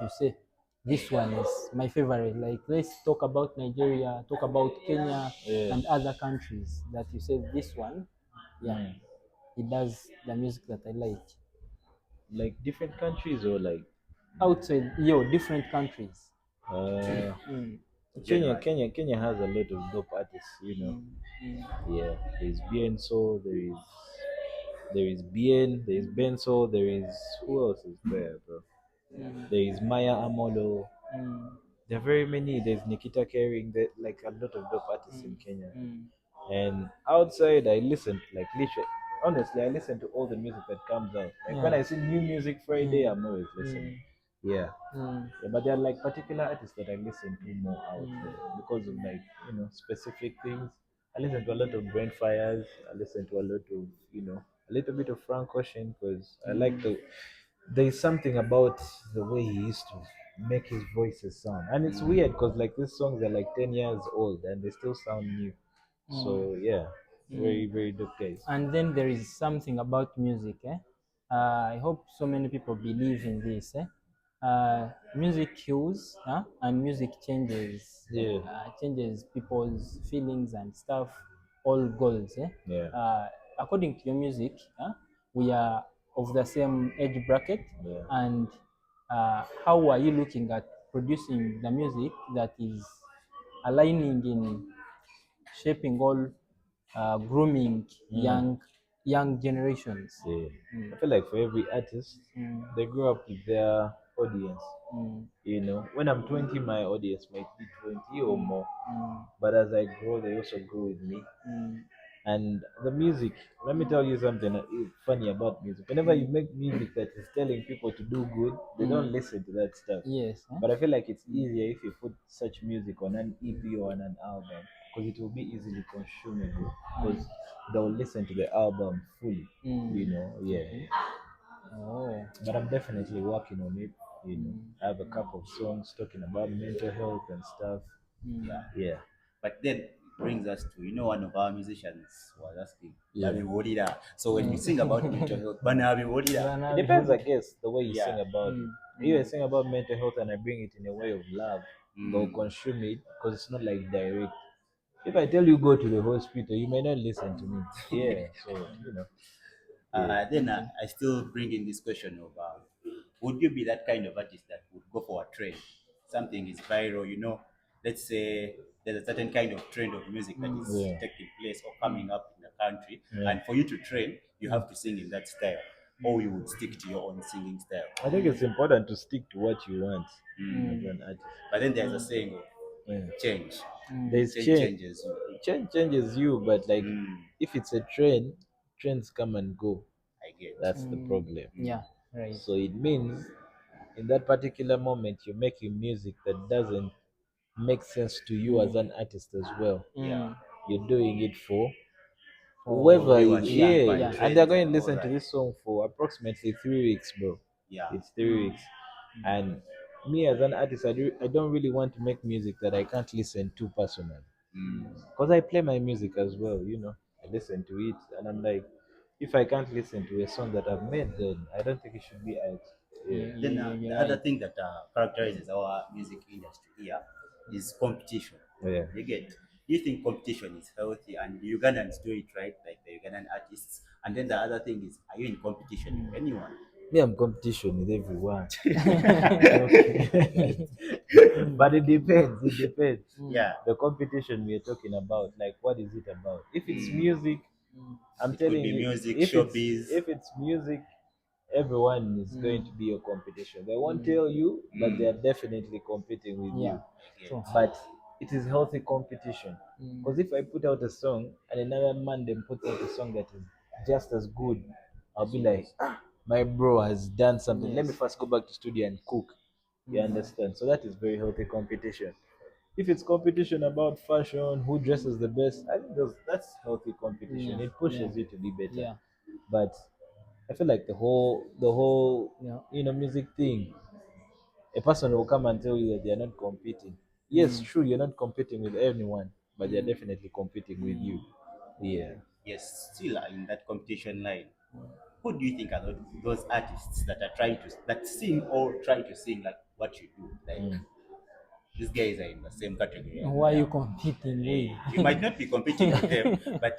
you say this one is my favorite. Like let's talk about Nigeria, talk about Kenya Yeah. and other countries that you say this one, yeah, Mm. it does the music that I like. Like different countries or like Outside, different countries. uh Mm, Generally. Kenya has a lot of dope artists, you know. mm, mm, Yeah. There's Bienso, there is Benso, there is who else is there, bro? mm, There is Maya Amolo. mm, There are very many. There's Nikita Kering. There like a lot of dope artists in mm, Kenya. mm, And outside, I listen to like literally, honestly, I listen to all the music that comes out. Like when yeah. I see New Music Friday, Mm, I'm always listening. mm, Yeah. mm, Yeah, but there are like particular artists that I listen to more out mm, there because of like specific things. I listen to a lot of Brent Fires. I listen to a lot of a little bit of Frank Ocean because I like mm, the there is something about the way he used to make his voices sound, and it's weird because like these songs are like 10 years old and they still sound new. mm, So yeah, mm. very dope guys. And then there is something about music. I hope so many people believe in this. Music heals, and music Yeah, changes people's feelings and stuff, all goals. yeah, According to your music, we are of the same age bracket, yeah. and how are you looking at producing the music that is aligning in shaping all, grooming Mm. young generations. Yeah. Mm, I feel like for every artist, mm, they grow up with their audience. mm, When I'm 20, my audience might be 20 or mm, more. mm, But as I grow, they also grow with me. mm, And the music, let me tell you something funny about music. Whenever you mm, make music that is telling people to do good, they don't mm. listen to that stuff. Yes. But I feel like it's Mm, easier if you put such music on an EP or on an album because it will be easily consumable because mm, they'll listen to the album fully. mm. Yeah. Okay. Oh. But I'm definitely working on it. Mm, I have a couple of songs talking about mental health and stuff. mm, Yeah. Yeah, But then it brings us to, one of our musicians was asking, yeah. Babi Wodida. So when you sing about mental mm. health, Banabi Wodida. It Bana depends, I Bihudi. guess, the way you Yeah. sing about it. Mm, If I mm, sing about mental health and I bring it in a way of love, they'll Mm. consume it because it's not like direct. If I tell you go to the hospital, you may not listen to me. Yeah, so yeah. Then mm, I still bring in this question of would you be that kind of artist that would go for a trend? Something is viral, let's say there's a certain kind of trend of music that mm, is Yeah, taking place or coming up in the country, yeah. and for you to trend, you mm, have to sing in that style, or you would stick to your own singing style. I think it's important to stick to what you want as Mm. mm, an artist. But then there's a mm, saying of Yeah. change. mm, There's Change change. changes you. Change changes you, but like Mm. if it's a trend, trends come and go. I get. That's the mm. problem. Mm. Yeah. Right. So it means in that particular moment you're making music that doesn't make sense to you as Mm, an artist as well. Yeah. mm. You're doing it for For whoever For is, yeah, viewership and yeah, yeah. and they're trends going and to all listen to that. this song for approximately 3 weeks, bro. Yeah. It's three Mm, weeks. And me as an artist, I don't really want to make music that I can't listen to personally. Mm. Because I play my music as well. I listen to it and I'm like, if I can't listen to a song that I've made, then I don't think it should be out. Yeah. Then you're the other right. thing that characterizes our music industry here is competition. Yeah. You get? Do you think competition is healthy and the Ugandans do it right, like the Ugandan artists? And then the other thing is, are you in competition with anyone? Me, I'm competition with everyone. Mm, But it depends. It depends. mm, Yeah. The competition we are talking about, like, what is it about? If it's Mm. music, mm, I'm It could telling be you, music, if it's showbiz. if it's music, everyone is going mm, to be your competition. They won't mm. tell you, but they Mm. are definitely competing with Yeah. you. I get. True. But it is healthy competition. Mm, Because if I put out a song and another man then puts out a song that is just as good, I'll be like, my bro has done something. Let me yes. first go back to studio and cook. You Mm, understand? So that is very healthy competition. If it's competition about fashion, who dresses the best, I think that's healthy competition. yeah. It Yeah. pushes you to be better. Yeah. But I feel like the whole Yeah. music thing, a person will come and tell you that they are not competing. Yes, Mm, true, you're not competing with anyone, but they're mm, definitely competing with mm, you. Yeah. Yes, still are in that competition line. Who do you think are those artists that are trying to that sing or try to sing like what you do. Like Mm. these guys are in the same category Who as are I you am. competing You might not be competing with them, with? but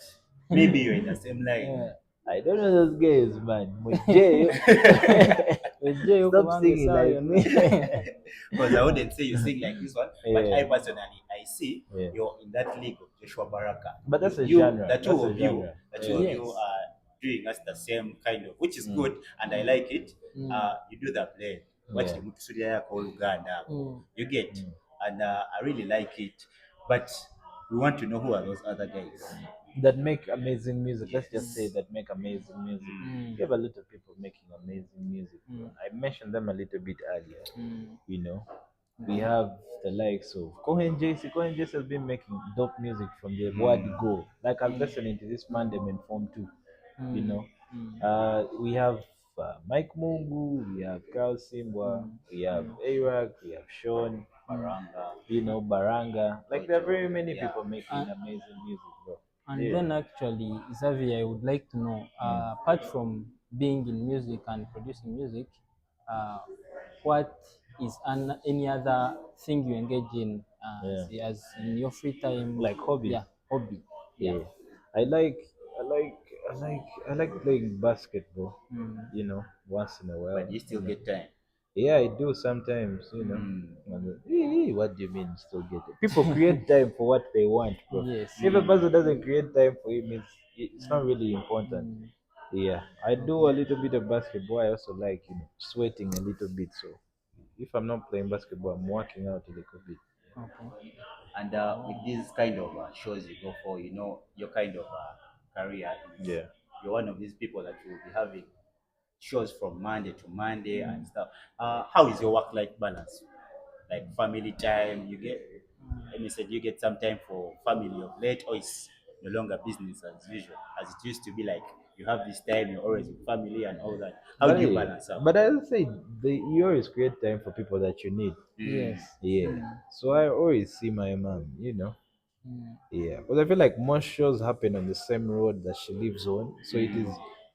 maybe you're in the same line. Yeah. I don't know those guys, man. Mujay, Ujye stop ukubange singing sawa like me. Because I wouldn't say you sing like this one, but I Yeah, personally I see yeah. you're in that league of Joshua Baraka. But that's a You genre. the That's two a of you, genre. the two Yeah. of you Yes. are doing us the same kind of, which is Mm. good, and I like it. Mm. You do the blend. What Yeah. the Mutusudia yako Uganda, Mm. you get, Mm. and I really like it. But we want to know who are those other guys. That make amazing music. Let's just say Yes. that make amazing music. Mm. We have a lot of people making amazing music. Mm. I mentioned them a little bit earlier. Mm. You know, we have the likes of Cohen JC. Cohen JC has been making dope music from the word go. Like I'm listening to this Mandem in Form 2. You Mm. know, Mm. we have Mike Mungu, we have Carl Simbwa, Mm. we have Arak, we have Sean, Baranga, Baranga. Like there are very many yeah. people making And, amazing music, bro. and Yeah. then actually, Xavier, I would like to know, apart from being in music and producing music, uh, what is any other thing you engage in, Yeah. say, as in your free time? Like hobbies. Yeah, hobby. Yeah. Yeah. I like I like I like playing basketball, Mm. once in a while. But you still get time. Yeah, I do sometimes. What do you mean still get it? People create time for what they want, bro. Yes. If a person doesn't create time for him, it's not really important. Mm. Yeah, I do a little bit of basketball. I also like, sweating a little bit. So if I'm not playing basketball, I'm working out a little bit. Okay. And with these kind of shows you go for, your kind of career is Yeah. you're one of these people that will be having shows from Monday to Monday and stuff. How is your work-life balance? Like family time, you get. Let me say, do you get some time for family of late, or it's no longer business as usual, as it used to be? Like you have this time, you're always with family and all that. How But do you hey, balance out? but I would say you always create time for people that you need. Mm. Yes. Yeah. Mm. So I always see my mom. Mm. Yeah. Because I feel like most shows happen on the same road that she lives on. So it is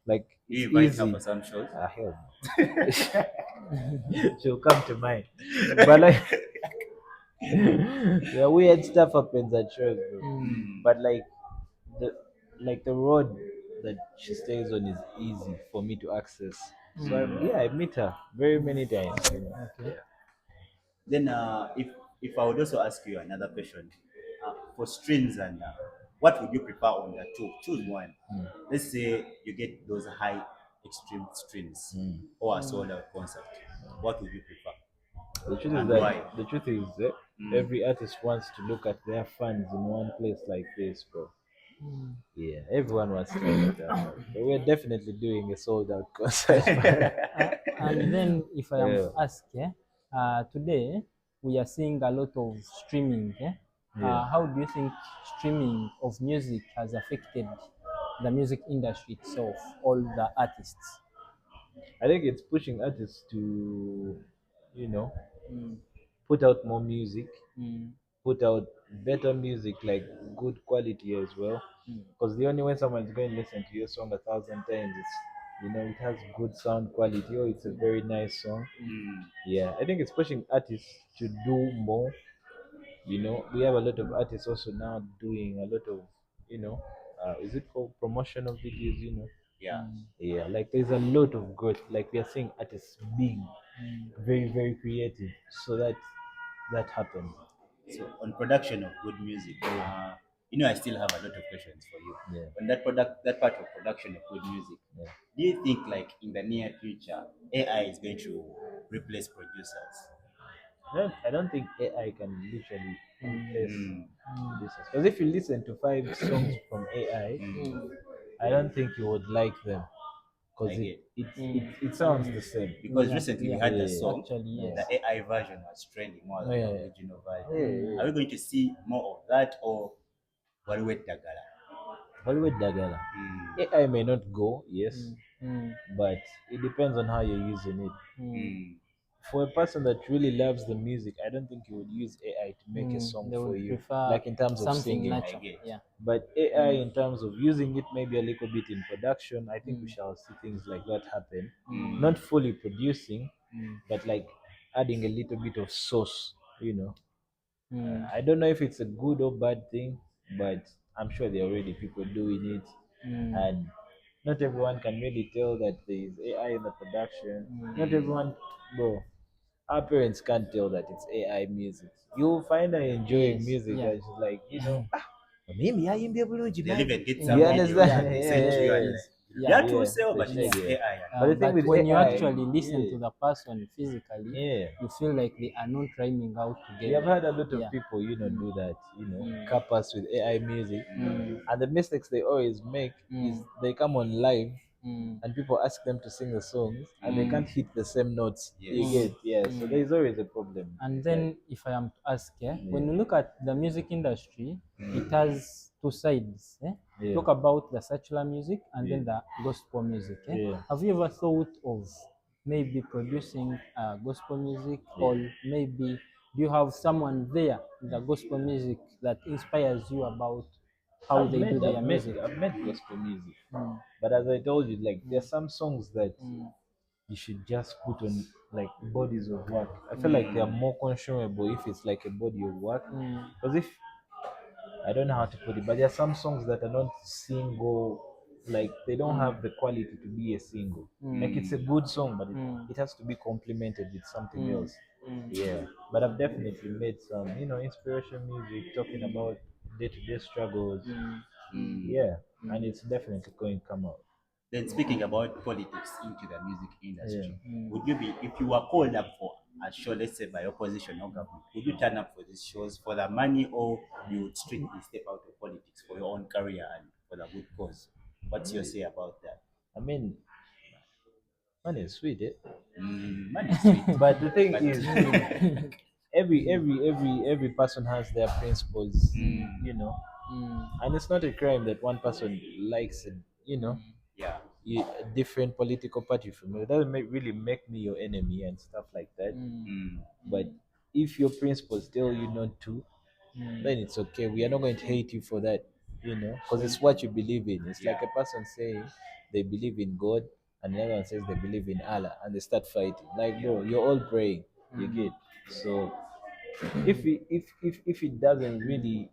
like Do it's you invite her easy. for some shows? Hell no. She'll come to mine. But like yeah, weird stuff happens at shows, bro. Mm. Mm. But the the road that she stays on is easy for me to access. So I meet her very many times. Okay. Yeah. Then, if I would also ask you another question, for strings and what would you prefer on the two? Choose one. Let's say you get those high extreme strings or a sold out concert. What would you prefer The truth is and that why? every artist wants to look at their fans in one place like this, bro. Mm. Yeah, everyone wants to look at their fans. But we're definitely doing a sold out concert. And then, if I am Yeah, to ask, today we are seeing a lot of streaming. yeah. How do you think streaming of music has affected the music industry itself, all the artists? I think it's pushing artists to, you know, Mm. put out more music, Mm. put out better music, like good quality as well. Mm. Because the only way someone's going to listen to your song 1,000 times, it has good sound quality, or it's a very nice song. Mm. Yeah, I think it's pushing artists to do more. We have a lot of artists also now doing a lot of, is it called promotion of videos? Yeah. Yeah, like there's a lot of growth. Like we are seeing artists being Mm. very, very creative. So that happens. So on production of good music, I still have a lot of questions for you. Yeah. On that part of production of good music, Yeah. do you think like in the near future, AI is going to replace producers? I don't think AI can literally replace Mm. this. Because if you listen to 5 songs from AI, Mm. I don't think you would like them. I Because it, get. it, it, Mm. it sounds the same. Because Yeah, recently we yeah. had a Yeah. song, Actually, yes. the AI version was trending more than the Yeah. original version. Yeah. Are we going to see more of that, or Waliwet Dagala? Hollywood Dagala. Mm. AI may not go, yes, Mm. Mm. but it depends on how you're using it. Mm. Mm. For a person that really loves the music, I don't think you would use AI to make a Mm. song They for would you, prefer like in terms of something singing. I natural. get. Yeah. But AI, in terms of using it maybe a little bit in production, I think we Mm. shall see things like that happen. Mm. Not fully producing, Mm. but like adding a little bit of sauce, you know. mm, I don't know if it's a good or bad thing, but I'm sure there are already people doing it, mm, and not everyone can really tell that there is AI in the production. Not mm. everyone, bro. Our parents can't tell that it's AI music. You'll find her enjoying Yes, music, yeah. and she's like, mimi ayimbye bulungi They'll man. even get In some You the videos understand? yeah, and they Yeah, send to yeah, you and yeah. like, yes, yeah, yeah, to Yeah, sell, they but said yeah. it's yeah. AI. But the thing But with when you AI, actually listen yeah, to the person physically, yeah. you feel like they are not rhyming out We have together. had a lot of Yeah. people, Mm, do that, mm, cap us with AI music. mm, And the mistakes they always make is mm, they come on live mm, and people ask them to sing the songs and they mm, can't hit the same notes. You Yes. get, mm, yeah. So mm. there's always a problem. And Like, then, if I am to ask, when you yeah, look at the music industry, it has two sides. yeah, Talk about the secular music and yeah, then the gospel music. yeah, Have you ever thought of maybe producing gospel music, yeah. or maybe do you have someone there in the gospel music that inspires you about how I've they do made, their I've made, music? I've made gospel music, Mm, but as I told you, like there are mm, some songs that mm, you should just put on like bodies of work. I feel like they are mm, more consumable if it's like a body of work. mm, Because if I don't know how to put it, but there are some songs that are not single, like they don't mm, have the quality to be a single. Like it's mm, a good song, but mm, it has to be complemented with something mm, else. mm, Yeah, but I've definitely made some, inspiration music talking about day-to-day struggles. mm, mm, Mm. Yeah, and mm, it's definitely going to come out. Then speaking about politics into the music Yeah. industry, mm. would you be, if you were called up for a show, let's say by opposition or government, would you turn up for these shows for the money, or you would strictly step out of politics for your own career and for the good cause? What's your say about that? I mean, money is sweet, eh? Money is sweet, But the thing but is, every person has their principles, you know, Mm, and it's not a crime that one person likes it, yeah, a different political party from you. It doesn't really make me your enemy and stuff like that. mm, mm, But if your principles tell you not to, mm. then it's okay. We are not going to hate you for that, because it's what you believe in. It's like yeah, a person saying they believe in God, and the other one says they believe in Allah, and they start fighting. Like, yeah, bro, you're all praying. You get. So if it doesn't really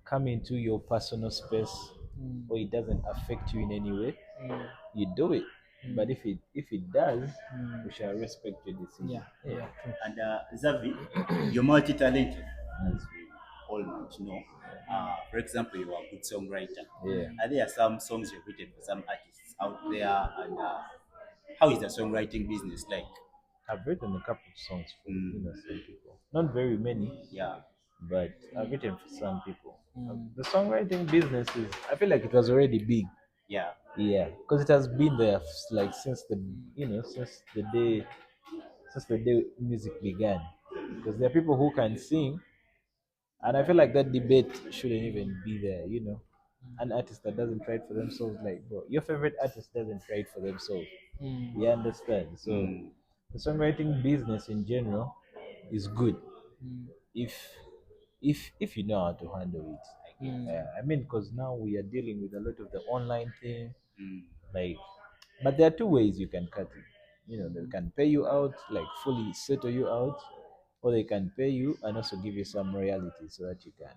come into your personal space, Mm, or it doesn't affect you in any way, mm, you do it. But mm, if it does, mm. we shall respect your decision. Yeah, Yeah. yeah, true. and Xavi, you're multi-talented, as we all might know. For example, you are a good songwriter. Yeah. Are there some songs you've written for some artists out there, and how is the songwriting business like? I've written a couple of songs for Mm, some people. Not very many, yeah, but I've written for some people. Mm, The songwriting business is, I feel like it was already big. yeah, Yeah, because it has been there like since the mm, since the day music began. Because there are people who can sing, and I feel like that debate shouldn't even be there. An artist that doesn't write for themselves, like, bro, your favorite artist doesn't write for themselves. mm, You understand? So mm, the songwriting business in general is good mm, if if you know how to handle it. I get. I mean, because now we are dealing with a lot of the online thing, Mm, like, but there are two ways you can cut it. They mm, can pay you out, like fully settle you out, or they can pay you and also give you some royalty so that you can.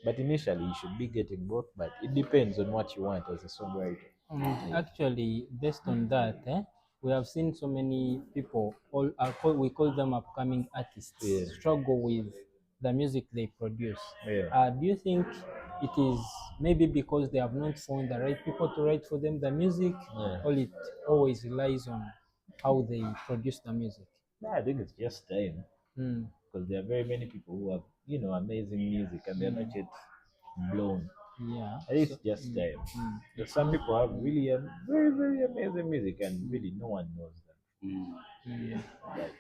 But initially, you should be getting both, but it depends on what you want as a songwriter. And Yeah. actually, based on that, we have seen so many people, we call them upcoming artists, Yeah. struggle with the music they produce. Yeah. Do you think it is maybe because they have not found the right people to write for them the music, Yeah. or it always relies on how they produce the music? Yeah, I think it's just time. Mm, Because there are very many people who have amazing music and they're not mm, yet blown. yeah. And it's So, just time. Because it's some not. people have Mm, really very very amazing music and mm, really no one knows them. mm. Yeah, mm. but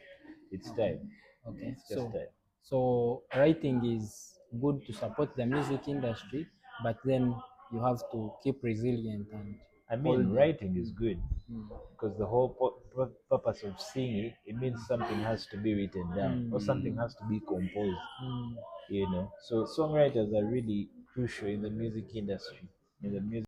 it's Okay. time. Okay. It's just time. So writing is good to support the music industry, but then you have to keep resilient and I mean, hold the. writing is good Mm, because the whole purpose of singing, it means something has to be written down or something has to be composed. mm. So songwriters are really crucial in the music industry, in the music